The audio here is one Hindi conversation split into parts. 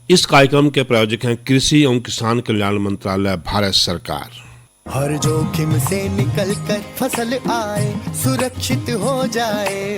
इस कार्यक्रम के प्रायोजक हैं कृषि एवं किसान कल्याण मंत्रालय, भारत सरकार। हर जोखिम से निकल कर फसल आए, सुरक्षित हो जाए,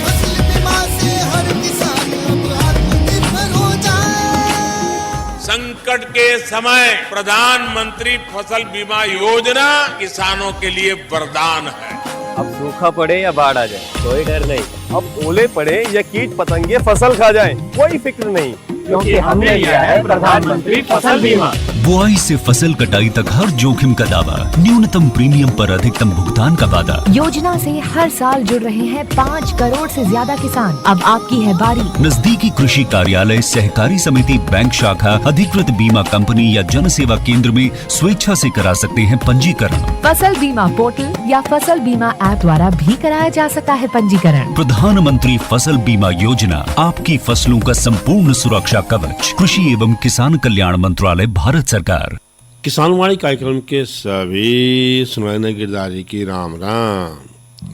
फसल बीमा से हर किसान अब आत्मनिर्भर हो जाए। संकट के समय प्रधानमंत्री फसल बीमा योजना किसानों के लिए वरदान है। अब सूखा पड़े या बाढ़ आ जाए कोई डर नहीं, अब ओले पड़े या कीट पतंगे फसल खा जाए कोई फिक्र नहीं, क्योंकि हमने लिया है प्रधानमंत्री फसल बीमा। बुआई से फसल कटाई तक हर जोखिम का दावा, न्यूनतम प्रीमियम पर अधिकतम भुगतान का वादा। योजना से हर साल जुड़ रहे हैं 5 करोड़ से ज्यादा किसान। अब आपकी है बारी। नजदीकी कृषि कार्यालय, सहकारी समिति, बैंक शाखा, अधिकृत बीमा कंपनी या जन सेवा केंद्र में स्वेच्छा से करा सकते हैं पंजीकरण। फसल बीमा पोर्टल या फसल बीमा ऐप द्वारा भी कराया जा सकता है पंजीकरण। प्रधानमंत्री फसल बीमा योजना, आपकी फसलों का संपूर्ण सुरक्षा कवच। कृषि एवं किसान कल्याण मंत्रालय, भारत सरकार। किसानवाणी कार्यक्रम के सभी सुनने गिरदारी की राम राम।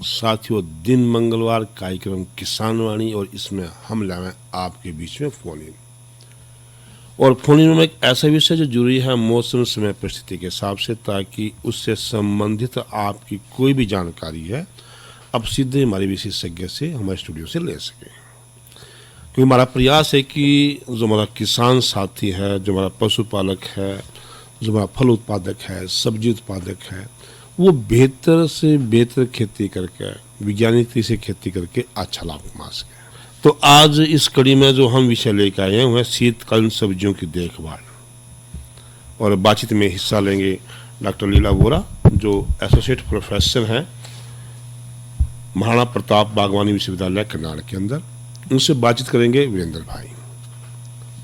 साथियों, दिन मंगलवार कार्यक्रम किसानवाणी, और इसमें हम लाए आपके बीच में फोन इन। और फोन इन में एक ऐसा विषय जो जुड़ी है मौसम समय परिस्थिति के हिसाब से, ताकि उससे संबंधित आपकी कोई भी जानकारी है अब सीधे हमारे विशेषज्ञ से, हमारे स्टूडियो से ले सकें। क्योंकि हमारा प्रयास है कि जो हमारा किसान साथी है, जो हमारा पशुपालक है, जो हमारा फल उत्पादक है, सब्जी उत्पादक है, वो बेहतर से बेहतर खेती करके, वैज्ञानिक तरीके से खेती करके अच्छा लाभ कमा सके। तो आज इस कड़ी में जो हम विषय लेकर आए हैं वह शीतकालीन सब्जियों की देखभाल, और बातचीत में हिस्सा लेंगे डॉक्टर लीला बोरा, जो एसोसिएट प्रोफेसर हैं महाराणा प्रताप बागवानी विश्वविद्यालय करनाल के अंदर। उनसे बातचीत करेंगे वीरेंद्र भाई,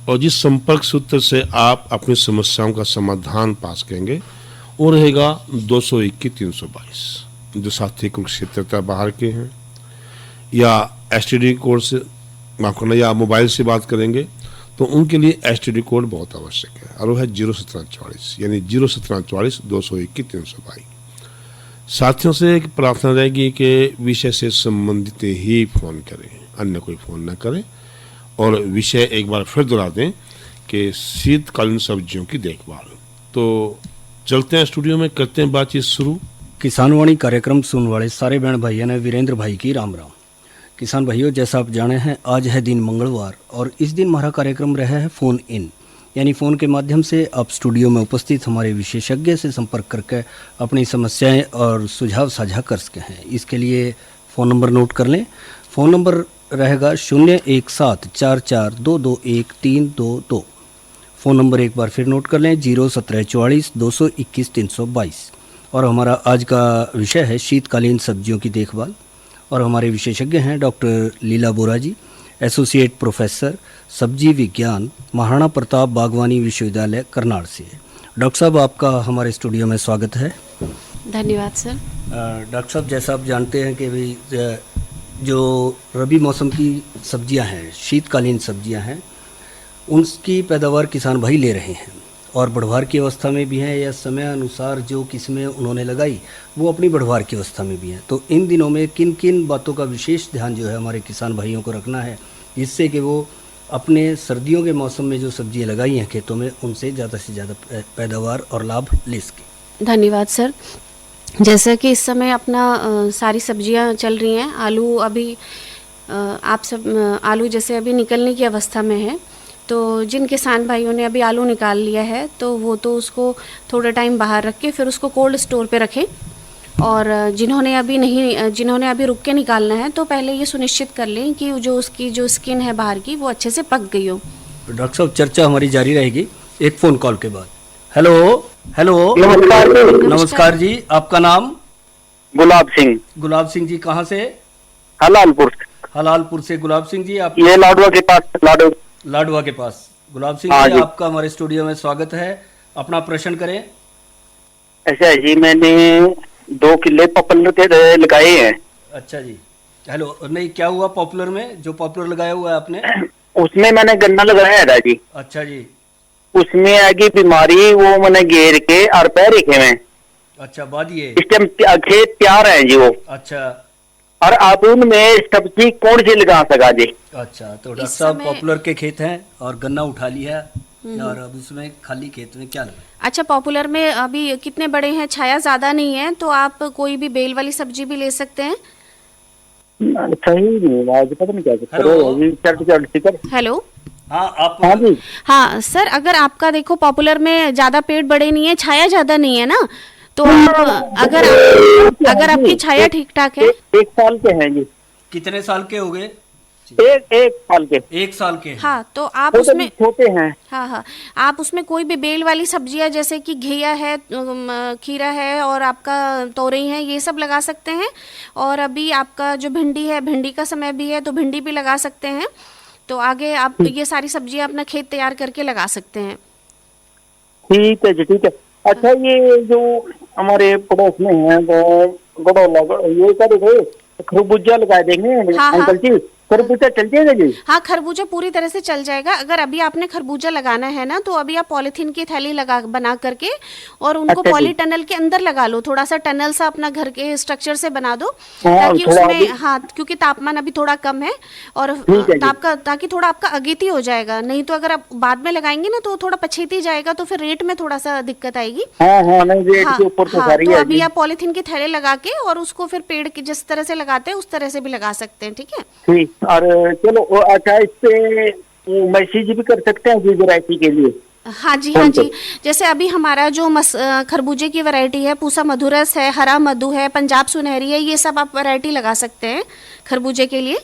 और जिस संपर्क सूत्र से आप अपनी समस्याओं का समाधान पास करेंगे वो रहेगा 221-322। जो साथी कुरुक्षेत्र बाहर के हैं या एसटीडी कोड से माफ करना या मोबाइल से बात करेंगे तो उनके लिए एसटीडी कोड बहुत आवश्यक है, और वो है 01744, यानी 01744 221-322। साथियों से एक प्रार्थना रहेगी कि विषय से संबंधित ही फोन करें, अन्य कोई फोन न करें। और विषय एक बार फिर दोहरा दें कि शीतकालीन सब्जियों की देखभाल। तो चलते हैं स्टूडियो में, करते हैं बातचीत शुरू। किसानवाणी कार्यक्रम सुनने वाले सारे बहन भाइयों ने वीरेंद्र भाई की राम राम। किसान भाइयों, जैसा आप जाने हैं आज है दिन मंगलवार, और इस दिन हमारा कार्यक्रम रहा है फ़ोन इन, यानी फ़ोन के माध्यम से आप स्टूडियो में उपस्थित हमारे विशेषज्ञ से संपर्क करके अपनी समस्याएं और सुझाव साझा कर सके हैं। इसके लिए फ़ोन नंबर नोट कर लें। फ़ोन नंबर रहेगा 01744221322। फ़ोन नंबर एक बार फिर नोट कर लें, 01744 221 322। और हमारा आज का विषय है शीतकालीन सब्जियों की देखभाल, और हमारे विशेषज्ञ हैं डॉक्टर लीला बोरा जी, एसोसिएट प्रोफेसर सब्जी विज्ञान, महाराणा प्रताप बागवानी विश्वविद्यालय करनाल से। डॉक्टर साहब, आपका हमारे स्टूडियो में स्वागत है। धन्यवाद सर। डॉक्टर साहब, जैसा आप जानते हैं कि भाई जो रबी मौसम की सब्जियां हैं, शीतकालीन सब्जियां हैं, उनकी पैदावार किसान भाई ले रहे हैं, और बढ़वार की अवस्था में भी हैं, या समय अनुसार जो किस्में उन्होंने लगाई वो अपनी बढ़वार की अवस्था में भी हैं। तो इन दिनों में किन किन बातों का विशेष ध्यान जो है हमारे किसान भाइयों को रखना है, जिससे कि वो अपने सर्दियों के मौसम में जो सब्जियां लगाई हैं खेतों में, उनसे ज़्यादा से ज़्यादा पैदावार और लाभ ले सकें? धन्यवाद सर। जैसे कि इस समय अपना सारी सब्जियां चल रही हैं। आलू अभी आलू जैसे अभी निकलने की अवस्था में है, तो जिन किसान भाइयों ने अभी आलू निकाल लिया है तो वो तो उसको थोड़ा टाइम बाहर रख के फिर उसको कोल्ड स्टोर पे रखें, और जिन्होंने अभी रुक के निकालना है तो पहले ये सुनिश्चित कर लें कि जो उसकी जो स्किन है बाहर की वो अच्छे से पक गई हो। डॉक्टर साहब, चर्चा हमारी जारी रहेगी एक फ़ोन कॉल के बाद। हेलो हेलो, नमस्कार जी, आपका नाम? गुलाब सिंह। गुलाब सिंह जी, कहाँ से? हलालपुर से गुलाब सिंह जी। आप ये लाडवा के पास, लाडवा के पास। गुलाब सिंह जी, आपका हमारे स्टूडियो में स्वागत है। अपना प्रश्न करें। ऐसा है जी, मैंने 2 किले पॉपुलर लगाए हैं। अच्छा जी। हेलो, नहीं, क्या हुआ पॉपुलर में? जो पॉपुलर लगाया हुआ है आपने? उसमें मैंने गन्ना लगाया है जी। अच्छा जी। उसमें आएगी बीमारी, वो मैंने घेर के और पैर रखे में। अच्छा, बाद ये इस टाइम खेत तैयार है जी वो। अच्छा। और आप उनमें सब्जी कौन सी लगा सका जी? अच्छा, तो डॉक्टर साहब पॉपुलर के खेत हैं और गन्ना उठा लिया और अब उसमें खाली खेत में क्या लगा? अच्छा, पॉपुलर में अभी कितने बड़े हैं, छाया ज़्यादा नहीं है, तो आप कोई भी बेल वाली सब्जी भी ले सकते हैं। सही नहीं, आज पता नहीं क्या हेलो। हेलो, हाँ आप। हाँ जी, हाँ सर, अगर आपका देखो पॉपुलर में ज़्यादा पेड़ बड़े नहीं है, छाया ज़्यादा नहीं है ना, तो आप अगर आपकी छाया ठीक ठाक है। 1 साल के हैं जी। कितने साल के हो गए? एक साल के। 1 साल के। हाँ, तो आप वो तो उसमें छोटे हैं। हाँ, आप उसमें कोई भी बेल वाली सब्जियां जैसे कि घिया है, खीरा है और आपका तोरई है, ये सब लगा सकते हैं। और अभी आपका जो भिंडी है, भिंडी का समय भी है, तो भिंडी भी लगा सकते हैं। तो आगे आप ये सारी सब्जियां अपना खेत तैयार करके लगा सकते हैं। ठीक है जी, ठीक है। अच्छा, ये जो हमारे पड़ोस में है वो गड़ोला, ये क्या देखे खरबूजा लगाए देंगे हाँ, अंकल जी, खरबूजा चल जाएगा जी? हाँ, खरबूजा पूरी तरह से चल जाएगा। अगर अभी आपने खरबूजा लगाना है ना, तो अभी आप पॉलीथीन की थैली बना करके और उनको अच्छा जी। पॉली टनल के अंदर लगा लो, थोड़ा सा टनल सा अपना घर के स्ट्रक्चर से बना दो, हाँ, ताकि थोड़ा उसमें अभी- हाँ, क्योंकि तापमान अभी थोड़ा कम है और ठीक है जी। ताकि थोड़ा आपका अगेती हो जाएगा। नहीं तो अगर आप बाद में लगाएंगे ना, तो थोड़ा पछेती जाएगा, तो फिर रेट में थोड़ा सा दिक्कत आएगी। हाँ, नहीं, रेट हाँ, के ऊपर तो हाँ, सारी तो है अभी जी। आप पॉलीथीन के थैले लगा के और उसको फिर पेड़ की जिस तरह से लगाते हैं उस तरह से भी लगा सकते हैं। ठीक है। ठीक, और चलो अच्छा, इस पे मैसेज भी कर सकते हैं जी वैरायटी के लिए? हाँ जी, हाँ जी। जैसे अभी हमारा जो खरबूजे की वैरायटी है, पूसा मधुरस है, हरा मधु है, पंजाब सुनहरी है, ये सब आप वैरायटी लगा सकते हैं खरबूजे के लिए।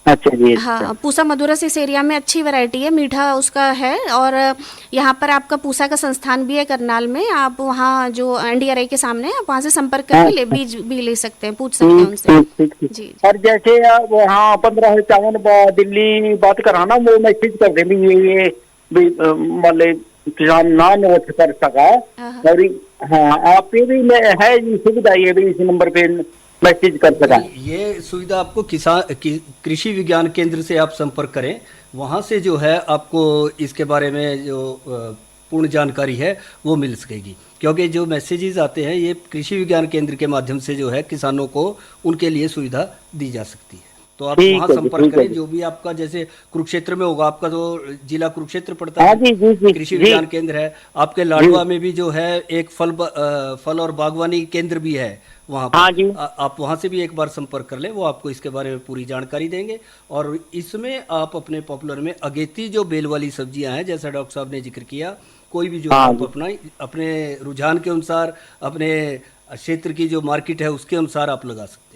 अच्छा जी। हाँ, पूसा मधुरस इस एरिया में अच्छी वैरायटी है, मीठा उसका है। और यहाँ पर आपका पूसा का संस्थान भी है करनाल में, आप वहाँ जो NDRI के सामने, आप वहाँ से संपर्क करके बीज भी ले सकते हैं, पूछ सकते हैं उनसे। ठीक। जी। और जैसे आप वहाँ 1551 दिल्ली बात कराना, वो मैसेज कर देंगे ये मतलब किसान ना नोट कर सका। और हाँ, आप ये भी है ये सुविधा, ये भी इस नंबर पे मैसेज कर सका। ये सुविधा आपको कृषि विज्ञान केंद्र से आप संपर्क करें, वहाँ से जो है आपको इसके बारे में जो पूर्ण जानकारी है वो मिल सकेगी। क्योंकि जो मैसेजेस आते हैं ये कृषि विज्ञान केंद्र के माध्यम से जो है किसानों को उनके लिए सुविधा दी जा सकती है। तो आप ठीक वहाँ है जी, संपर्क ठीक है करें। जी। जो भी आपका जैसे कुरुक्षेत्र में होगा, आपका जो जिला कुरुक्षेत्र पड़ता हाँ है, जी, जी, कृषि जी। विज्ञान केंद्र है। आपके लाडवा में भी जो है एक फल और बागवानी केंद्र भी है वहाँ पर। हाँ जी। आप वहाँ से भी एक बार संपर्क कर लें, वो आपको इसके बारे में पूरी जानकारी देंगे। और इसमें आप अपने पॉपुलर में अगेती जो बेल वाली सब्जियां हैं, जैसा डॉक्टर साहब ने जिक्र किया, कोई भी जो हाँ आप जी। अपने रुझान के अनुसार, अपने क्षेत्र की जो मार्केट है उसके अनुसार आप लगा सकते हैं।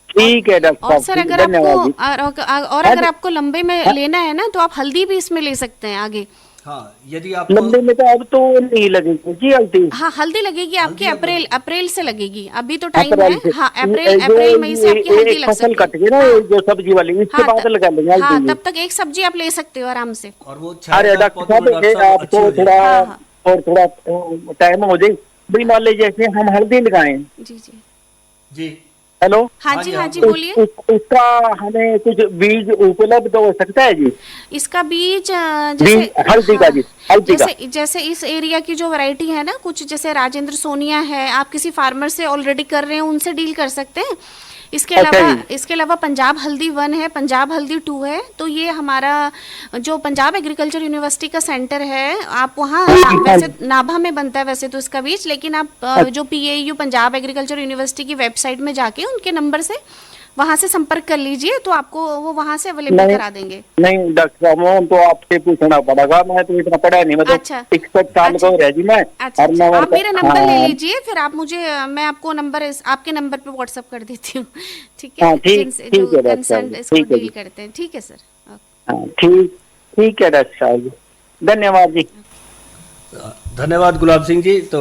ठीक है डॉक्टर और साहब, सर, अगर धन्यवाद जी। आपको और अगर आपको लंबे में लेना है ना, तो आप हल्दी भी इसमें ले सकते हैं आगे। हाँ, यदि आप लंबे में तो अब तो नहीं लगेगी जी हल्दी। हाँ, हल्दी लगेगी आपकी अप्रैल से लगेगी, अभी तो टाइम अप्रैल है। से। हाँ, जो अप्रैल मई से आपकी हल्दी एक लग फसल सकती कट है। गई ना, जो सब्जी वाली, इसके बाद लगा लेंगे हाँ, हल्दी। तब तक एक सब्जी आप ले सकते हो आराम से। और वो अरे डॉक्टर साहब, आपको थोड़ा हाँ। और थोड़ा टाइम हो जाए भाई, मान लीजिए जैसे हम हल्दी लगाएं। जी। जी। हेलो। हाँ जी, हाँ जी, उस- बोलिए। उसका हमें कुछ बीज उपलब्ध हो सकता है जी? इसका बीज बीज हल्दी का जी, हल्दी का। जैसे इस एरिया की जो वैरायटी है ना, कुछ जैसे राजेंद्र सोनिया है, आप किसी फार्मर से ऑलरेडी कर रहे हैं, उनसे डील कर सकते हैं। इसके अलावा पंजाब हल्दी 1 है, पंजाब हल्दी 2 है। तो ये हमारा जो पंजाब एग्रीकल्चर यूनिवर्सिटी का सेंटर है, आप वहाँ वैसे नाभा में बनता है वैसे तो इसका बीज, लेकिन आप जो PAU पंजाब एग्रीकल्चर यूनिवर्सिटी की वेबसाइट में जाके उनके नंबर से वहाँ से संपर्क कर लीजिए, तो आपको वो वहाँ से अवेलेबल करा देंगे। नहीं डॉक्टर साहब, तो आपसे पूछना पड़ेगा, मैं तो इतना पढ़ा नहीं, मतलब 61 साल का रह जी मैं। अच्छा, आप मेरा नंबर ले लीजिए, फिर आप मुझे, मैं आपको नंबर आपके नंबर पे व्हाट्सएप कर देती हूँ। ठीक है, जिनसे जो कंसर्न इसको डील करते हैं। ठीक है सर। ठीक है डॉक्टर साहब, धन्यवाद जी। धन्यवाद गुलाब सिंह जी। तो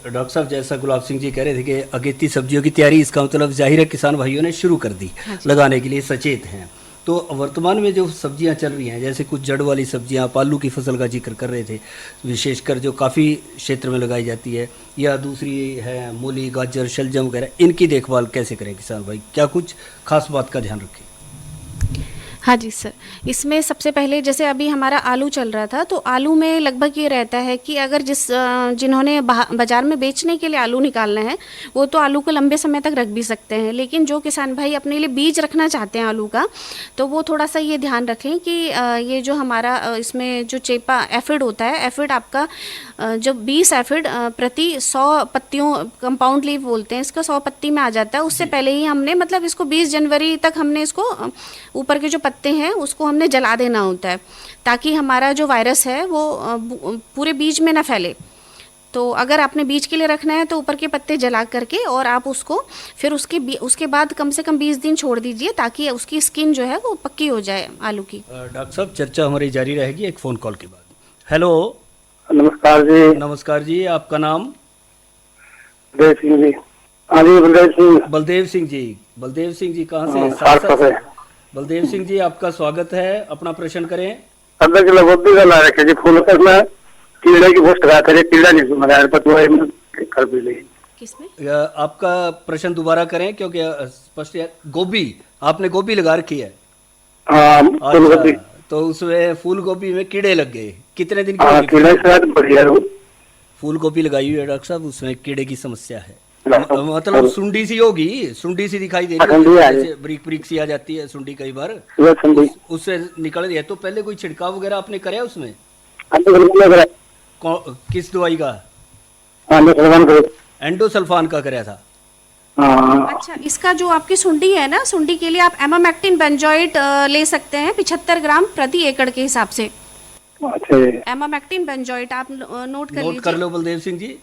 डॉक्टर साहब, जैसा गुलाब सिंह जी कह रहे थे कि अगेती सब्जियों की तैयारी, इसका मतलब जाहिर है किसान भाइयों ने शुरू कर दी, लगाने के लिए सचेत हैं। तो वर्तमान में जो सब्जियां चल रही हैं, जैसे कुछ जड़ वाली सब्जियां, आप आलू की फसल का जिक्र कर रहे थे, विशेषकर जो काफ़ी क्षेत्र में लगाई जाती है, या दूसरी है मूली, गाजर, शलजम वगैरह, इनकी देखभाल कैसे करें किसान भाई? क्या कुछ खास बात का ध्यान रखें? हाँ जी सर, इसमें सबसे पहले जैसे अभी हमारा आलू चल रहा था, तो आलू में लगभग ये रहता है कि अगर जिन्होंने बाज़ार में बेचने के लिए आलू निकालना है, वो तो आलू को लंबे समय तक रख भी सकते हैं, लेकिन जो किसान भाई अपने लिए बीज रखना चाहते हैं आलू का, तो वो थोड़ा सा ये ध्यान रखें कि ये जो हमारा इसमें जो चेपा एफिड होता है, एफिड आपका जो 20 एफिड प्रति 100 पत्तियों, कंपाउंड लीफ बोलते हैं इसको, 100 पत्ती में आ जाता है। उससे पहले ही हमने मतलब इसको 20 जनवरी तक हमने इसको ऊपर के जो पत्ते हैं उसको हमने जला देना होता है, ताकि हमारा जो वायरस है वो पूरे बीज में ना फैले। तो अगर आपने बीज के लिए रखना है तो ऊपर के पत्ते जला करके और आप उसको फिर उसके बाद कम से कम 20 दिन छोड़ दीजिए, ताकि उसकी स्किन जो है वो पक्की हो जाए आलू की। डॉक्टर साहब, चर्चा हमारी जारी रहेगी एक फ़ोन कॉल के बाद। हेलो, नमस्कार जी। नमस्कार जी, आपका नाम? बलदेव सिंह जी। हाँ जी, बलदेव सिंह। बलदेव सिंह जी, बलदेव सिंह जी कहाँ से? सारसा से। बलदेव सिंह जी, आपका स्वागत है, अपना प्रश्न करें। आधा किलो गोभी का ला रखे जी, फूल कर में कीड़े की पोस्ट लगा करे, कीड़ा नहीं सुन रहा है, पतवाई में कर भी ली। किसमें? आपका प्रश्न दोबारा करें, क्योंकि स्पष्ट है। गोभी, आपने गोभी लगा रखी है? हाँ, फूल गोभी। तो उसमें फूल गोभी में कीड़े लग गए, कितने दिन हाँ, की? कीड़े से बढ़िया। फूल गोभी लगाई हुई है डॉक्टर साहब, उसमें कीड़े की समस्या है। मतलब सुंडी सी होगी, सुंडी सी दिखाई दे रही है, जैसे ब्रिक ब्रिक सी आ जाती है सुंडी कई बार, उससे निकल रही है। तो पहले कोई छिड़काव वगैरह आपने कराया उसमें? किस दवाई का? एंडोसल्फान का कराया था। अच्छा, इसका जो आपकी सुंडी है ना, सुंडी के लिए आप एमामेक्टिन बेंजोएट ले सकते हैं 75 ग्राम प्रति एकड़ के हिसाब से। एमामेक्टिन बेंजोएट आप नोट कर लीजिए। नोट कर लो Baldev Singh ji.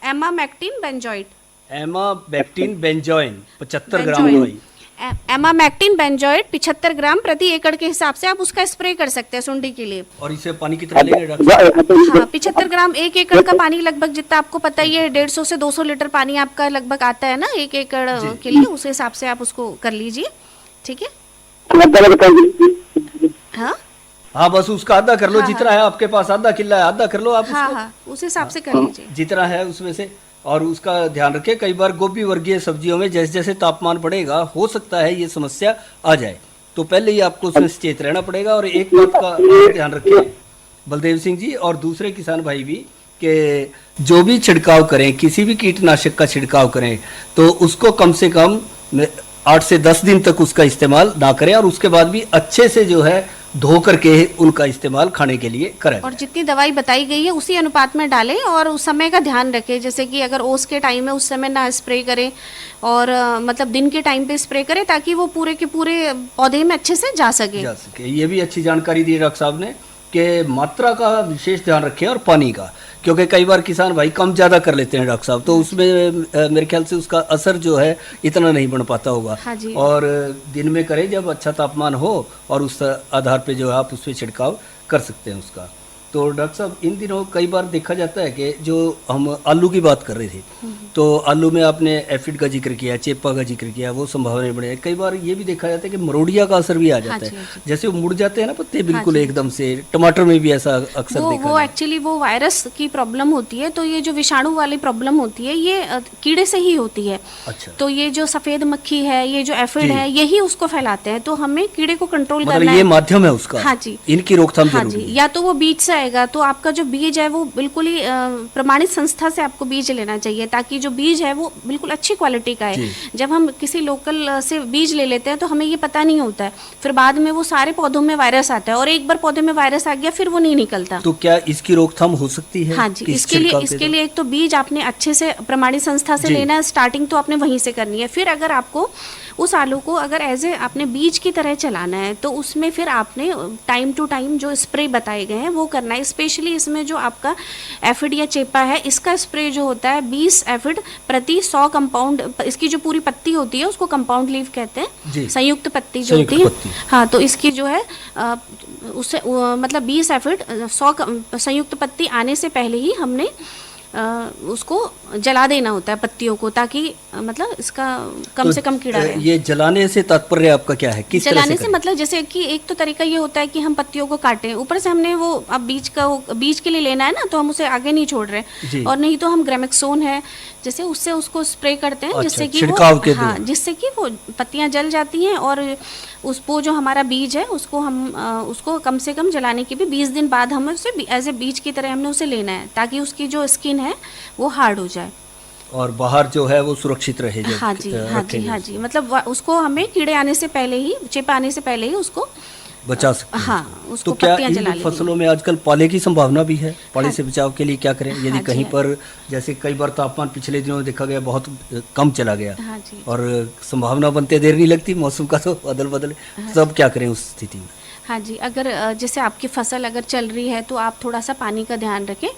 Emamectin benzoate, emamectin benzoin 75 ग्राम दवाई। एमामेक्टिन बेंजोएट 75 ग्राम प्रति एकड़ के हिसाब से आप उसका स्प्रे कर सकते हैं सुंडी के लिए। और इसे पानी कितना लेंगे डॉक्टर? हाँ, 75 ग्राम 1 एकड़ का पानी लगभग, जितना आपको पता ही है, 150 से 200 लीटर पानी आपका लगभग आता है ना 1 एकड़ के लिए, उस हिसाब से आप उसको कर लीजिए, ठीक है? हाँ हाँ, बस उसका आधा कर लो। जितना है आपके पास, आधा किला है, आधा कर लो आप। हाँ, उस हिसाब से कर लीजिए जितना है उसमें से। और उसका ध्यान रखें, कई बार गोभी वर्गीय सब्जियों में जैसे जैसे तापमान बढ़ेगा, हो सकता है ये समस्या आ जाए, तो पहले ही आपको उसमें सचेत रहना पड़ेगा। और एक बात का ध्यान रखें बलदेव सिंह जी और दूसरे किसान भाई भी, कि जो भी छिड़काव करें, किसी भी कीटनाशक का छिड़काव करें, तो उसको कम से कम 8 से 10 दिन तक उसका इस्तेमाल ना करें, और उसके बाद भी अच्छे से जो है धो करके उनका इस्तेमाल खाने के लिए करें। और जितनी दवाई बताई गई है उसी अनुपात में डालें, और उस समय का ध्यान रखें, जैसे कि अगर ओस के टाइम में उस समय ना स्प्रे करें, और मतलब दिन के टाइम पे स्प्रे करें, ताकि वो पूरे के पूरे पौधे में अच्छे से जा सके। ये भी अच्छी जानकारी दी डॉक्टर साहब ने, कि मात्रा का विशेष ध्यान रखें और पानी का, क्योंकि कई बार किसान भाई कम ज़्यादा कर लेते हैं डॉक्टर साहब, तो उसमें मेरे ख्याल से उसका असर जो है इतना नहीं बन पाता होगा। हाँ जी। और दिन में करें जब अच्छा तापमान हो, और उस आधार पे जो है आप उस पर छिड़काव कर सकते हैं उसका। तो डॉक्टर साहब, इन दिनों कई बार देखा जाता है कि जो हम आलू की बात कर रहे थे, तो आलू में आपने एफिड का जिक्र किया, चेपा का जिक्र किया, वो संभावनाएं बढ़े। कई बार ये भी देखा जाता है कि मरोड़िया का असर भी आ जाता है, जैसे वो मुड़ जाते हैं ना पत्ते बिल्कुल एकदम से। टमाटर में भी ऐसा अक्सर देखा वो एक्चुअली वो वायरस की प्रॉब्लम होती है, तो ये जो विषाणु वाली प्रॉब्लम होती है ये कीड़े से ही होती है। अच्छा। तो ये जो सफेद मक्खी है, ये जो एफिड है, यही उसको फैलाते हैं, तो हमें कीड़े को कंट्रोल करना है। ये माध्यम है उसका। हाँ जी, इनकी रोकथाम हाँ जी। या तो वो बीज से आएगा, तो आपका जो बीज है वो बिल्कुल ही प्रमाणित संस्था से आपको बीज लेना चाहिए, ताकि जो बीज है वो बिल्कुल अच्छी क्वालिटी का है। जब हम किसी लोकल से बीज ले लेते हैं तो हमें ये पता नहीं होता है, फिर बाद में वो सारे पौधों में वायरस आता है, और एक बार पौधे में वायरस आ गया फिर वो नहीं निकलता। तो क्या इसकी रोकथाम हो सकती है? हाँ जी, इसके लिए एक तो बीज आपने अच्छे से प्रमाणित संस्था से लेना है, स्टार्टिंग तो आपने वहीं से करनी है। फिर अगर आपको उस आलू को अगर एज ए आपने बीज की तरह चलाना है, तो उसमें फिर आपने टाइम टू टाइम जो स्प्रे बताए गए हैं वो करना है। स्पेशली इसमें जो आपका एफिड या चेपा है, इसका स्प्रे जो होता है 20 एफिड प्रति 100 कंपाउंड, इसकी जो पूरी पत्ती होती है उसको कंपाउंड लीफ कहते हैं, संयुक्त पत्ती जो होती है। हाँ, तो इसकी जो है उससे मतलब 20 एफिड 100 संयुक्त पत्ती आने से पहले ही हमने उसको जला देना होता है पत्तियों को, ताकि मतलब इसका कम से कम कीड़ा रहे। ये जलाने से तात्पर्य आपका क्या है, किस तरह जलाने से से मतलब जैसे कि एक तो तरीका ये होता है कि हम पत्तियों को काटें, ऊपर से हमने वो अब बीज के लिए लेना है ना, तो हम उसे आगे नहीं छोड़ रहे, और नहीं तो हम ग्रेमेक्सोन है जैसे उससे उसको स्प्रे करते हैं, जिससे कि छिड़काव के हाँ, जिससे कि वो पत्तियां जल जाती हैं, और उसको जो हमारा बीज है उसको हम उसको कम से कम जलाने के भी 20 दिन बाद हमें उसे एज ए बीज की तरह हमने उसे लेना है, ताकि उसकी जो स्किन है वो हार्ड हो जाए और बाहर जो है वो सुरक्षित रहे। हाँ जी, हाँ जी, हाँ जी, मतलब उसको हमें कीड़े आने से पहले ही, चिप आने से पहले ही उसको बचा सकते हैं। हाँ, उसको तो क्या पत्तियां जला इन लेंगे। फसलों में आजकल पाले की संभावना भी है? पाले से बचाव के लिए क्या करें यदि हाँ जी, कहीं हाँ। पर जैसे कई बार तापमान पिछले दिनों में देखा गया बहुत कम चला गया, हाँ जी। और संभावना बनते देर नहीं लगती, मौसम का तो अदल बदल, तब क्या करें उस स्थिति में? हाँ जी, अगर जैसे आपकी फसल अगर चल रही है तो आप थोड़ा सा पानी का ध्यान रखें,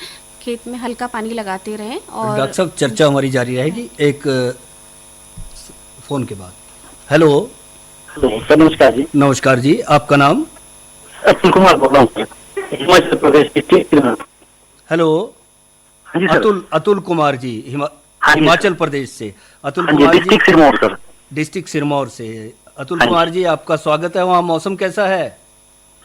खेत में हल्का पानी लगाते रहें। और डॉक्टर साहब चर्चा हमारी जारी रहेगी एक फोन के बाद। हेलो सर नमस्कार जी। नमस्कार जी, आपका नाम? अतुल कुमार बोल रहा हूँ sir, Himachal Pradesh district. Hello, हाँ जी सर। अतुल कुमार जी, हाँ जी हिमाचल प्रदेश से। अतुल हाँ जी, Kumar ji, district Sirmaur sir. District Sirmaur से। अतुल हाँ जी। कुमार जी, आपका स्वागत है। वहाँ मौसम कैसा है?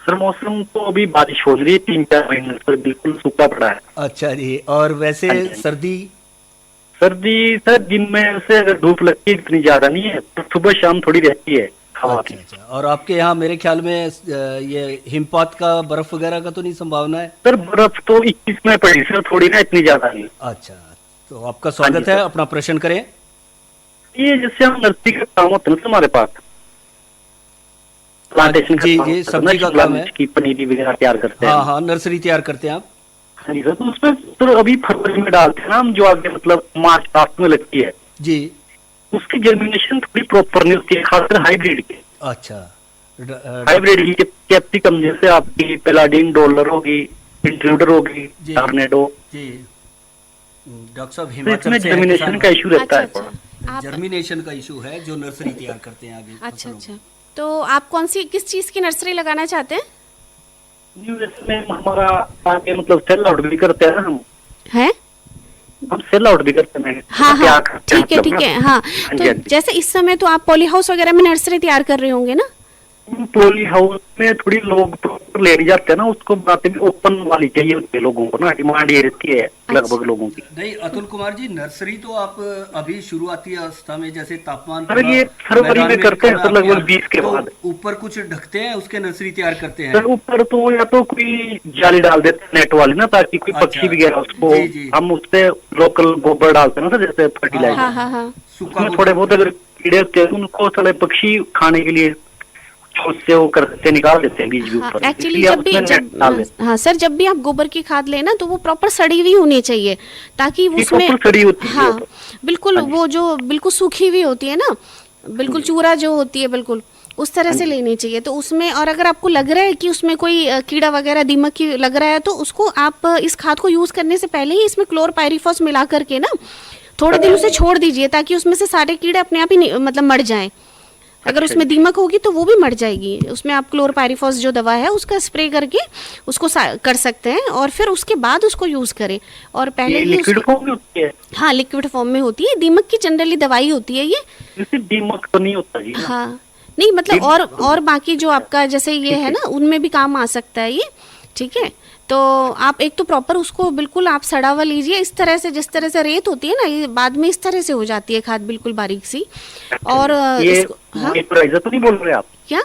सर मौसम तो अभी बारिश हो रही है, 3-4 महीने से बिल्कुल सूखा पड़ा है। अच्छा जी, और वैसे हाँ जी। सर्दी? सर दिन में से अगर धूप लगती है इतनी ज्यादा नहीं है, तो सुबह शाम थोड़ी रहती है हवा की। अच्छा, और आपके यहाँ मेरे ख्याल में ये हिमपात का, बर्फ वगैरह का तो नहीं संभावना है? सर बर्फ तो 21 में पड़ी सर, थोड़ी ना, इतनी ज्यादा नहीं। अच्छा, तो आपका स्वागत है, सर। अपना प्रश्न करें। ये जैसे हम नर्सरी का काम होता है ना हमारे पास, प्लांटेशन जी, जी, सब्जी का काम है। की पनीरी वगैरह तैयार करते हैं। हाँ हाँ, नर्सरी तैयार करते हैं आप? हाँ जी सर, तो उसमें सर अभी फरवरी में डालते हैं ना हम, जो आगे मतलब मार्च लास्ट में लगती है जी। उसकी जर्मिनेशन थोड़ी प्रॉपर नहीं होती है, खासकर हाइब्रिड की। अच्छा, हाइब्रिड की कैप्सिकम जैसे आपकी पेलाडिन डॉलर होगी, इंट्रूडर होगी, जी। टॉर्नेडो, जी। डॉक्टर साहब, तो हिमाचल इसमें से जर्मिनेशन का इशू रहता है थोड़ा। आप जर्मिनेशन का इशू है, जो नर्सरी तैयार करते हैं आगे अच्छा फसलों अच्छा, तो आप किस चीज़ की नर्सरी लगाना चाहते हैं? यूएस में हमारा आगे मतलब सेल आउट भी करते हैं ना हैं? हम सेल आउट भी करते हैं। हाँ क्या हाँ, करते हैं ठीक है मतलब ठीक ना? है, हाँ। हाँ जी, तो हाँ जी। जैसे इस समय तो आप पॉली हाउस वगैरह में नर्सरी तैयार कर रहे होंगे ना? पॉली हाउस में थोड़ी लोग प्रॉपर ले जाते हैं ना, उसको बनाते भी ओपन वाली चाहिए होती है लोगों को ना, डिमांड ये रहती है लगभग लोगों की। नहीं, अतुल कुमार जी, नर्सरी तो आप अभी शुरुआती अवस्था में, जैसे तापमान अरे थोड़ा ये फरवरी मैदान में करते हैं कम सर, है लगभग आपके 20 के यहाँ, बाद। तो ऊपर कुछ ढकते हैं, उसके नर्सरी तैयार करते सर हैं? ऊपर तो या तो कोई जाली डाल देते हैं नेट वाली ना, ताकि कोई अच्छा, पक्षी वगैरह उसको, जी, जी। हम उससे लोकल गोबर डालते हैं ना सर, जैसे फर्टिलाइजर। हाँ हाँ हाँ, सूखा उसमें थोड़े बहुत अगर कीड़े होते हैं उनको थोड़े पक्षी खाने के लिए उससे वो करते निकाल देते हैं बीज भी हाँ, ऊपर, एक्चुअली इसलिए आप उसमें नेट डाल देते हैं। हाँ सर, जब भी आप गोबर की खाद लें ना, तो वो प्रॉपर सड़ी हुई होनी चाहिए, ताकि ये उसमें proper सड़ी होती है हाँ वो तो। बिल्कुल, हाँ जी। वो जो बिल्कुल सूखी हुई होती है ना, बिल्कुल चूरा जो होती है, बिल्कुल उस तरह से लेनी चाहिए। तो उसमें, और अगर आपको लग रहा है कि उसमें कोई कीड़ा वगैरह, दीमक की लग रहा है, तो उसको आप इस खाद को यूज़ करने से पहले ही इसमें क्लोरपाइरीफॉस मिला करके ना थोड़े दिन उसे छोड़ दीजिए, ताकि उसमें से सारे कीड़े अपने आप ही मतलब मर जाएं। अगर उसमें दीमक होगी तो वो भी मर जाएगी। उसमें आप क्लोरपाइरीफॉस जो दवा है उसका स्प्रे करके उसको कर सकते हैं, और फिर उसके बाद उसको यूज़ करें। और पहले ये ही लिक्विड फॉर्म में होती है? हाँ, लिक्विड फॉर्म में होती है। दीमक की जनरली दवाई होती है ये। जैसे दीमक तो नहीं होता जी ना? हाँ, नहीं मतलब और बाकी जो आपका जैसे ये है ना, उनमें भी काम आ सकता है ये, ठीक है। तो आप एक तो प्रॉपर उसको बिल्कुल आप सड़ा हुआ लीजिए, इस तरह से, जिस तरह से रेत होती है ना, ये बाद में इस तरह से हो जाती है खाद, बिल्कुल बारीक सी। और ये इसको, हाँ माइक्रोराइजा तो नहीं बोल रहे आप? क्या?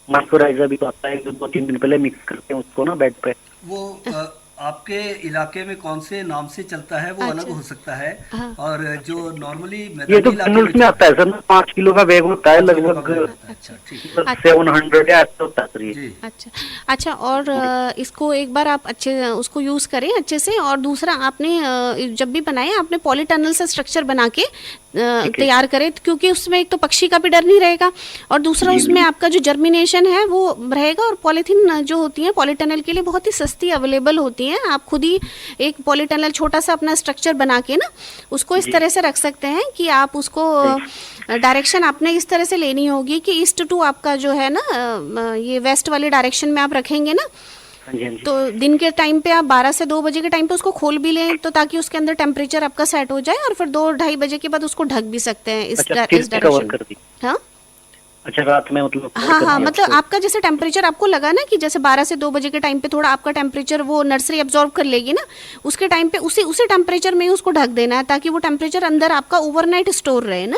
माइक्रोराइजा भी तो आता है, 2-3 दिन पहले मिक्स करते हैं उसको ना बेड पे। वो आपके इलाके में कौन से नाम से चलता है वो अलग हो सकता है, हाँ। और जो नॉर्मली ये तो ग्रेनुल्स में आता है सर ना, 5 किलो का बैग होता है लगभग अच्छा, ठीक है 700 या ऐसा होता है सर ये। जी। अच्छा अच्छा, और इसको एक बार आप अच्छे उसको यूज़ करें अच्छे से। और दूसरा, आपने जब भी बनाए, आपने पॉलीटनल से स्ट्रक्चर बना के तैयार करें, क्योंकि उसमें एक तो पक्षी का भी डर नहीं रहेगा, और दूसरा उसमें आपका जो जर्मिनेशन है वो रहेगा। और पॉलीथीन जो होती है पॉलीटनल के लिए बहुत ही सस्ती अवेलेबल होती हैं। आप खुद ही एक पॉलीटनल छोटा सा अपना स्ट्रक्चर बना के ना उसको इस तरह से रख सकते हैं कि आप उसको डायरेक्शन आपने इस तरह से लेनी होगी कि ईस्ट टू आपका जो है ना, ये वेस्ट वाले डायरेक्शन में आप रखेंगे ना, हाँ जी हाँ जी। तो दिन के टाइम पे आप 12 से 2 बजे के टाइम पे उसको खोल भी लें, तो ताकि उसके अंदर टेम्परेचर आपका सेट हो जाए, और फिर 2-2:30 बजे के बाद उसको ढक भी सकते हैं इस अच्छा, फिर इस से कवर डायरेक्शन कर दी। हाँ अच्छा, रात में मतलब cover हाँ कर हाँ, दिया मतलब उसको। आपका जैसे टेम्परेचर आपको लगा ना कि जैसे 12 से 2 बजे के टाइम पे थोड़ा आपका टेम्परेचर वो नर्सरी एब्जॉर्ब कर लेगी ना, उसके टाइम पे उसी टेम्परेचर में ही उसको ढक देना है, ताकि वो टेम्परेचर अंदर आपका ओवरनाइट स्टोर रहे ना,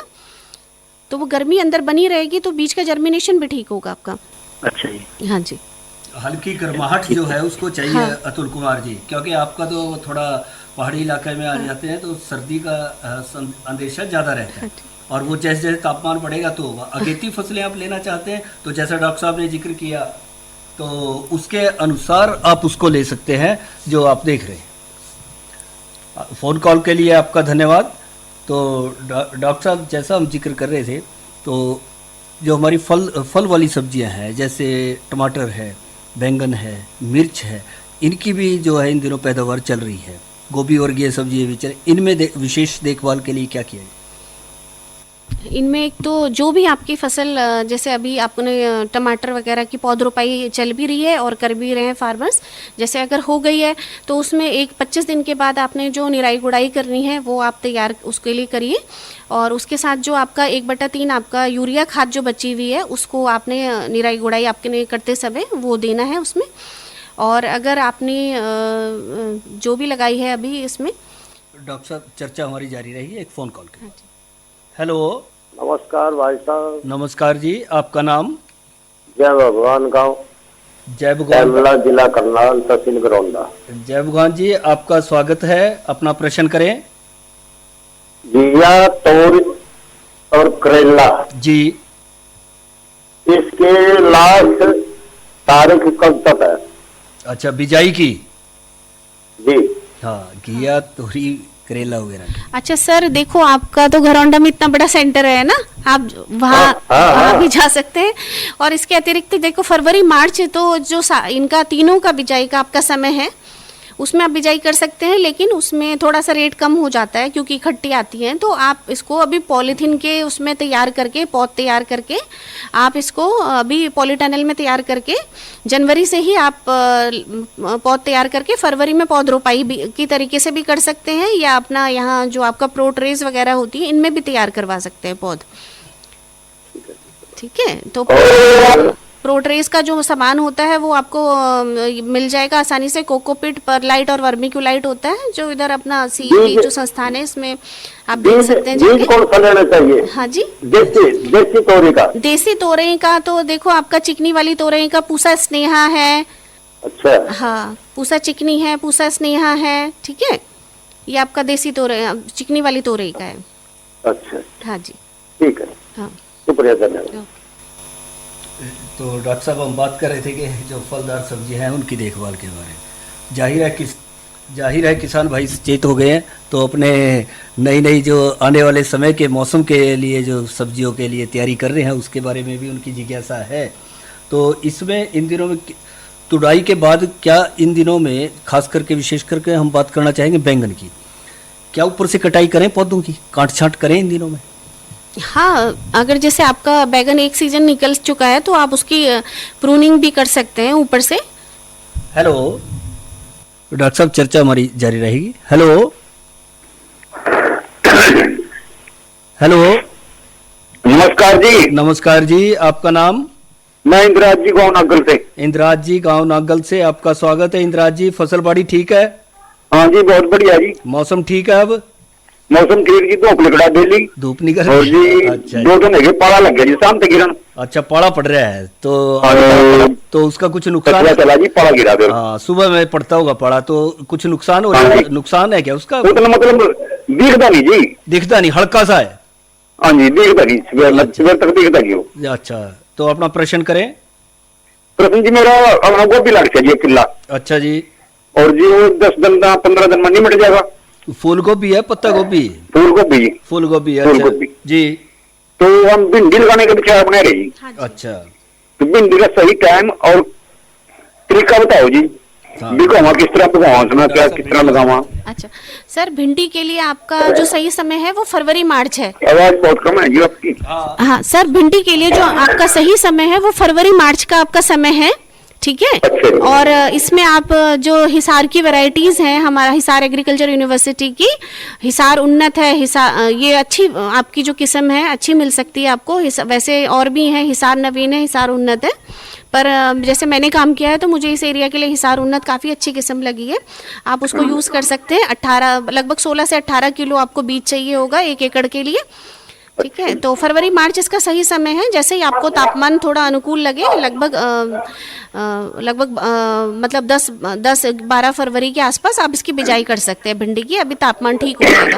तो वो गर्मी अंदर बनी रहेगी, तो बीज का जर्मिनेशन भी ठीक होगा आपका। अच्छा जी। हाँ जी। हल्की गर्माहट जो है उसको चाहिए हाँ। अतुल कुमार जी, क्योंकि आपका तो थोड़ा पहाड़ी इलाके में आ जाते हैं तो सर्दी का अंदेशा ज़्यादा रहता है, और वो जैसे जैसे तापमान बढ़ेगा तो होगा। अगेती फसलें आप लेना चाहते हैं तो जैसा डॉक्टर साहब ने जिक्र किया, तो उसके अनुसार आप उसको ले सकते हैं जो आप देख रहे हैं। फ़ोन कॉल के लिए आपका धन्यवाद। तो डॉक्टर साहब, जैसा हम जिक्र कर रहे थे, तो जो हमारी फल वाली सब्जियां हैं, जैसे टमाटर है, बैंगन है, मिर्च है, इनकी भी जो है इन दिनों पैदावार चल रही है। गोभी और ये सब्जी भी चल, इनमें विशेष देखभाल के लिए क्या किया है? इनमें एक तो जो भी आपकी फसल जैसे अभी आपने टमाटर वगैरह की पौध रोपाई चल भी रही है और कर भी रहे हैं फार्मर्स, जैसे अगर हो गई है तो उसमें 25 दिन के बाद आपने जो निराई गुड़ाई करनी है वो आप तैयार उसके लिए करिए, और उसके साथ जो आपका 1/3 आपका यूरिया खाद जो बची हुई है उसको आपने निराई गुड़ाई आपके करते समय वो देना है उसमें। और अगर आपने जो भी लगाई है अभी इसमें। डॉक्टर साहब, चर्चा हमारी जारी रही, एक फ़ोन कॉल करें। हेलो, नमस्कार भाई साहब। नमस्कार जी, आपका नाम? जय भगवान गाँव, जय भगवान, जिला करनाल, तहसील गरौंदा। जय भगवान जी, आपका स्वागत है। अपना प्रश्न करें। घिया, तोरी और करेला जी, इसके लास्ट तारीख कब तक है? अच्छा, बिजाई की? जी हाँ, घिया, तोरी, करेला वगैरह। अच्छा सर, देखो आपका तो घरौंडा में इतना बड़ा सेंटर है ना, आप वहाँ भी जा सकते हैं। और इसके अतिरिक्त देखो फरवरी मार्च तो जो इनका तीनों का बिजाई का आपका समय है, उसमें आप बिजाई कर सकते हैं, लेकिन उसमें थोड़ा सा रेट कम हो जाता है क्योंकि इकट्ठी आती हैं। तो आप इसको अभी पॉलीथीन के उसमें तैयार करके, पौध तैयार करके, आप इसको अभी पॉलीटनल में तैयार करके जनवरी से ही आप पौध तैयार करके फरवरी में पौध रोपाई भी की तरीके से भी कर सकते हैं, या अपना यहाँ जो आपका प्रोट्रेज वगैरह होती है इनमें भी तैयार करवा सकते हैं पौध। ठीक है, तो प्रोट्रेस का जो सामान होता है वो आपको मिल जाएगा आसानी से। कोकोपिट, परलाइट और वर्मिक्यूलाइट होता है जो इधर अपना सीईपी जो संस्थान है इसमें आप देख सकते हैं। बीज कौन सा लेना चाहिए? हाँ जी, देसी तोरई का। देसी तोरई का तो देखो आपका चिकनी वाली तोरई का पूसा स्नेहा है। अच्छा, हाँ, पूसा चिकनी है, पूसा स्नेहा है। ठीक है, ये आपका देसी तोरई, चिकनी वाली तोरई का है। अच्छा, हाँ जी, ठीक है, हाँ, शुक्रिया, धन्यवाद। तो डॉक्टर साहब, हम बात कर रहे थे कि जो फलदार सब्जी हैं उनकी देखभाल के बारे में। जाहिर है किसान भाई सचेत हो गए हैं, तो अपने नई जो आने वाले समय के मौसम के लिए जो सब्जियों के लिए तैयारी कर रहे हैं उसके बारे में भी उनकी जिज्ञासा है। तो इसमें इन दिनों में तुड़ाई के बाद क्या इन दिनों में खास करके विशेष करके हम बात करना चाहेंगे बैंगन की, क्या ऊपर से कटाई करें पौधों की, काट छांट करें इन दिनों में? हाँ, अगर जैसे आपका बैगन एक सीजन निकल चुका है तो आप उसकी प्रूनिंग भी कर सकते हैं ऊपर से। हेलो डॉक्टर साहब, चर्चा हमारी जारी रहेगी। हेलो हेलो, नमस्कार जी। नमस्कार जी, आपका नाम? मैं इंदिराज जी, गाँव नागल से। इंदिराज जी, गांव नागल से आपका स्वागत है। इंदिराज जी, फसल बाड़ी ठीक है? हाँ जी, बहुत बढ़िया जी। मौसम ठीक है? अब मौसम ठीक जी, धूप निकला डेली, धूप निकल और जी अच्छा, 2 दिन है, पाला लग गया जी शाम तक गिरन। अच्छा, पाला पड़ रहा है तो उसका कुछ नुकसान चला जी, पाला गिरा फिर। हाँ, सुबह में पड़ता होगा पाला, तो कुछ नुकसान हो रहा है? नुकसान है क्या उसका? मतलब दिखता नहीं जी, दिखता नहीं, हल्का सा है। हाँ जी, दिखता नहीं, सुबह तक दिखता नहीं हो। अच्छा, तो अपना प्रश्न करें। प्रश्न जी मेरा अपना गोभी लग चाहिए किला। अच्छा जी, और जी वो 10 दिन 15 दिन में नहीं मिट जाएगा? फूल गोभी है, पत्ता गोभी? फूल गोभी। फूल गोभी, फूल अच्छा गोभी जी। तो हम भिंडी लगाने के विचार बना रही। अच्छा, तो भिंडी का सही टाइम और तरीका बताओ जी। बिगावा किस तरह बिगावा, उसमें क्या किस तरह लगावा? अच्छा सर, भिंडी के लिए आपका जो सही समय है वो फरवरी मार्च है। आवाज बहुत कम है जी आपकी। हाँ सर, भिंडी के लिए जो आपका सही समय है वो फरवरी मार्च का आपका समय है। ठीक है। और इसमें आप जो हिसार की वैरायटीज हैं, हमारा हिसार एग्रीकल्चर यूनिवर्सिटी की हिसार उन्नत है, हिसार ये अच्छी आपकी जो किस्म है अच्छी मिल सकती है आपको। वैसे और भी हैं, हिसार नवीन है, हिसार उन्नत है, पर जैसे मैंने काम किया है तो मुझे इस एरिया के लिए हिसार उन्नत काफ़ी अच्छी किस्म लगी है। आप उसको यूज़ कर सकते हैं। 18 लगभग 16 से 18 किलो आपको बीज चाहिए होगा 1 एकड़ के लिए, ठीक है। तो फरवरी मार्च इसका सही समय है, जैसे ही आपको तापमान थोड़ा अनुकूल लगे, लगभग मतलब 10-12 फरवरी के आसपास आप इसकी बिजाई कर सकते हैं भिंडी की। अभी तापमान ठीक हो जाएगा,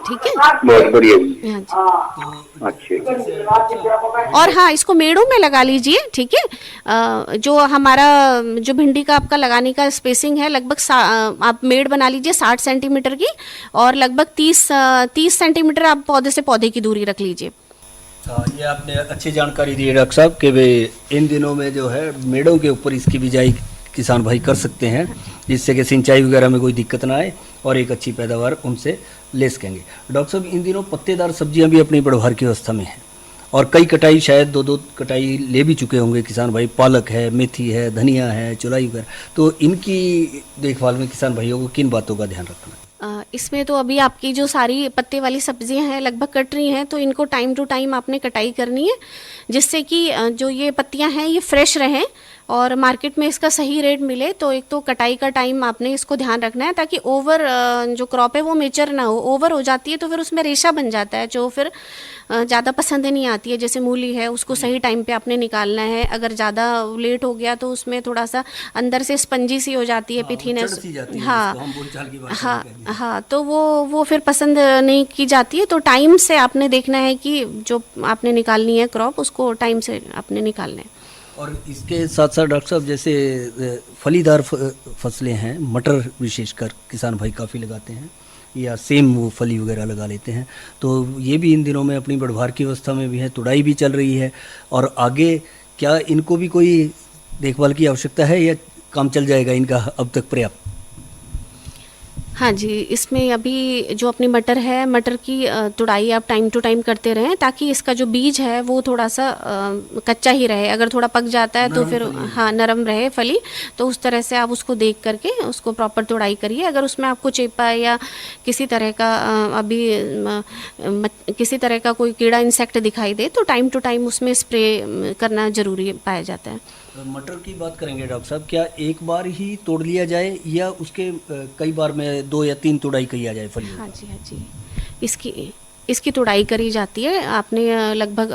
ठीक है। बहुत बढ़िया। हाँ जी। और हाँ, इसको मेड़ों में लगा लीजिए, ठीक है। जो हमारा जो भिंडी का आपका लगाने का स्पेसिंग है, लगभग आप मेड़ बना लीजिए 60 सेंटीमीटर की, और लगभग 30 सेंटीमीटर आप पौधे से पौधे की दूरी रख लीजिए। ये आपने अच्छी जानकारी दी है डॉक्टर साहब कि वे इन दिनों में जो है मेड़ों के ऊपर इसकी बिजाई किसान भाई कर सकते हैं, जिससे कि सिंचाई वगैरह में कोई दिक्कत ना आए और एक अच्छी पैदावार उनसे ले सकेंगे। डॉक्टर साहब, इन दिनों पत्तेदार सब्जियां भी अपनी बढ़वार की अवस्था में हैं और कई कटाई, शायद 2-2 कटाई ले भी चुके होंगे किसान भाई। पालक है, मेथी है, धनिया है, चौलाई वगैरह, तो इनकी देखभाल में किसान भाइयों को किन बातों का ध्यान रखना है? इसमें तो अभी आपकी जो सारी पत्ते वाली सब्जियां हैं लगभग कट रही हैं, तो इनको टाइम टू टाइम आपने कटाई करनी है, जिससे कि जो ये पत्तियां हैं ये फ्रेश रहें और मार्केट में इसका सही रेट मिले। तो एक तो कटाई का टाइम आपने इसको ध्यान रखना है, ताकि ओवर जो क्रॉप है वो मेचर ना हो। ओवर हो जाती है तो फिर उसमें रेशा बन जाता है, जो फिर ज़्यादा पसंद नहीं आती है। जैसे मूली है, उसको सही टाइम पे आपने निकालना है। अगर ज़्यादा लेट हो गया तो उसमें थोड़ा सा अंदर से स्पंजी सी हो जाती है, पिथीनेस। हाँ, तो वो फिर पसंद नहीं की जाती है। तो टाइम से आपने देखना है कि जो आपने निकालनी है क्रॉप, उसको टाइम से आपने निकालना है। और इसके साथ साथ डॉक्टर साहब, जैसे फलीदार फसलें हैं, मटर विशेषकर किसान भाई काफ़ी लगाते हैं, या सेम वो फली वगैरह लगा लेते हैं, तो ये भी इन दिनों में अपनी बढ़वार की अवस्था में भी है, तुड़ाई भी चल रही है। और आगे क्या इनको भी कोई देखभाल की आवश्यकता है या काम चल जाएगा इनका अब तक पर्याप्त? हाँ जी, इसमें अभी जो अपनी मटर है, मटर की तुड़ाई आप टाइम टू टाइम करते रहें, ताकि इसका जो बीज है वो थोड़ा सा कच्चा ही रहे। अगर थोड़ा पक जाता है तो फिर हाँ नरम रहे फली, तो उस तरह से आप उसको देख करके उसको प्रॉपर तुड़ाई करिए। अगर उसमें आपको चेपा या किसी तरह का किसी तरह का कोई कीड़ा इंसेक्ट दिखाई दे, तो टाइम टू टाइम उसमें स्प्रे करना जरूरी पाया जाता है। मटर की बात करेंगे डॉक्टर साहब, क्या एक बार ही तोड़ लिया जाए या उसके कई बार में 2 या 3 तुड़ाई किया जाए फलियों? हाँ जी, हाँ जी, इसकी तुड़ाई करी जाती है। आपने लगभग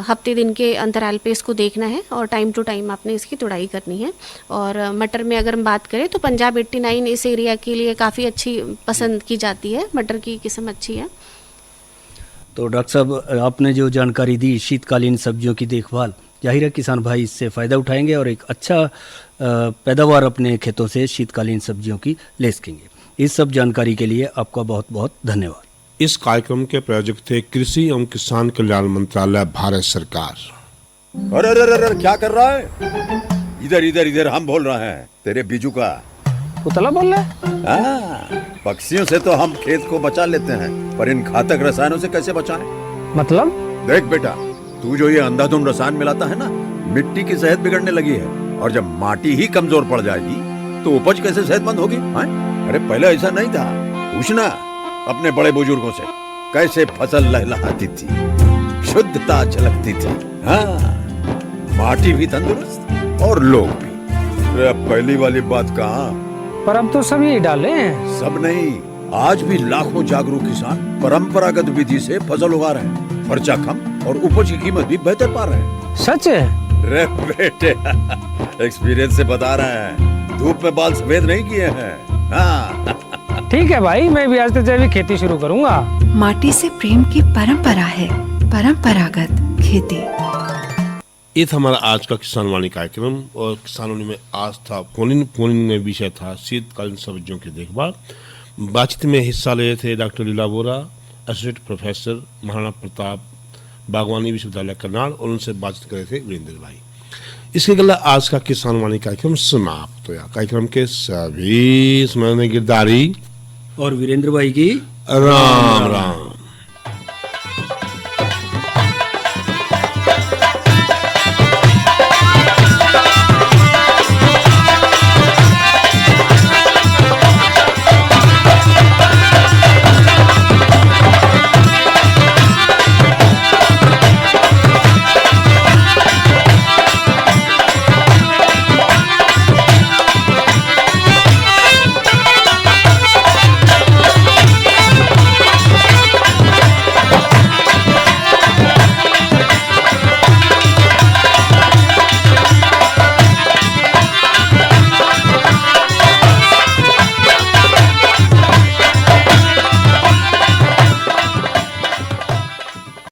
हफ्ते दिन के अंतराल पे इसको देखना है और टाइम टू टाइम आपने इसकी तुड़ाई करनी है। और मटर में अगर हम बात करें तो पंजाब 89 इस एरिया के लिए काफ़ी अच्छी पसंद की जाती है, मटर की किस्म अच्छी है। तो डॉक्टर साहब, आपने जो जानकारी दी शीतकालीन सब्जियों की देखभाल, जाहिर है किसान भाई इससे फ़ायदा उठाएंगे और एक अच्छा पैदावार अपने खेतों से शीतकालीन सब्जियों की ले सकेंगे। इस सब जानकारी के लिए आपका बहुत बहुत धन्यवाद। इस कार्यक्रम के प्रायोजक थे कृषि एवं किसान कल्याण मंत्रालय, भारत सरकार। अरे अरे अरे क्या कर रहा है? इधर इधर इधर हम बोल रहे हैं तेरे बीजू का। पुतला बोल रहा है? पक्षियों से तो हम खेत को बचा लेते हैं, पर इन घातक रसायनों से कैसे बचाएं? मतलब? देख बेटा, तू जो ये अंधाधुंध रसायन मिलाता है ना, मिट्टी की सेहत बिगड़ने लगी है। और जब माटी ही कमजोर पड़ जाएगी तो उपज कैसे सेहतमंद होगी? अरे पहले ऐसा नहीं था। पूछना अपने बड़े बुजुर्गों से, कैसे फसल लहलहाती थी, शुद्धता झलकती थी। हाँ, माटी भी तंदुरुस्त और लोग भी। अब पहली वाली बात कहाँ? पर अब तो सब यही डाले हैं। सब नहीं, आज भी लाखों जागरूक किसान परंपरागत विधि से फसल उगा रहे हैं। खर्चा कम और उपज की कीमत भी बेहतर पा रहे हैं। सच है? रे बेटे, एक्सपीरियंस से बता रहे हैं, धूप में बाल सफेद नहीं किए हैं। हाँ। ठीक है भाई, मैं भी आज से जैविक खेती शुरू करूंगा। माटी से प्रेम की परंपरा है, परंपरागत खेती। ये था हमारा आज का किसान वाणी कार्यक्रम, और किसानों में आज था फोन में विषय था शीतकालीन सब्जियों की देखभाल। बातचीत में हिस्सा ले रहे थे डॉक्टर लीला बोरा, एसोसिएट प्रोफेसर, महाराणा प्रताप बागवानी विश्वविद्यालय करनाल, और उनसे बातचीत कर रहे थे वीरेंद्र भाई। इसके अलावा आज का किसान वाणी कार्यक्रम समाप्त हुआ। कार्यक्रम के सभी सुनने गिरदारी और वीरेंद्र भाई की राम राम।